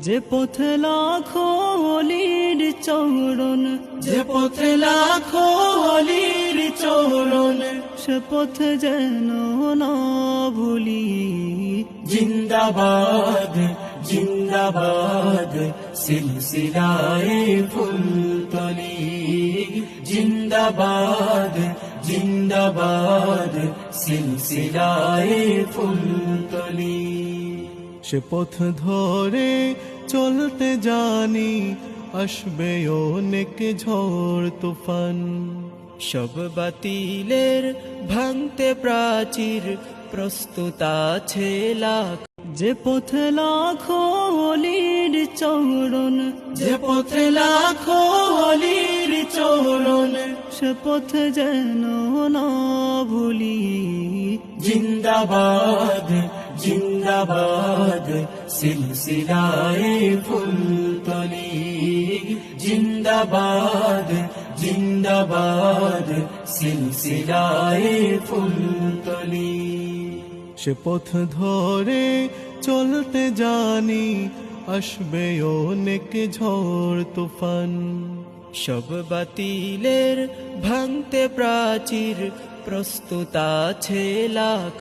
যে পথে লাখো অলির চরণ, যে পথে লাখো অলির চরণ, সে পথে যেন না ভুলি। জিন্দাবাদ জিন্দাবাদ সিলসিলায়ে ফুলতলি, জিন্দাবাদ জিন্দাবাদ সিলসিলায়ে ফুলতলি। সে পথ ধরে চলতে জানি, আসবে অনেক ঝড় তুফান। সব বাতিলের ভাঙতে প্রাচীর, প্রস্তুত আছে লাখ। যে পথে লাখো অলির চরণ, যে পথে লাখো অলির চরণ, সে পথে যেন না ভুলি। জিন্দাবাদ জিন্দাবাদ সিলসিলায়ে ফুলতলি, জিন্দাবাদ জিন্দাবাদ সিলসিলায়ে ফুলতলি। সে পথ ধরে চলতে জানি, আসবে অনেক ঝড় তুফান। সব বাতিলের ভাঙতে প্রাচীর, প্রস্তুত আছে লাখ।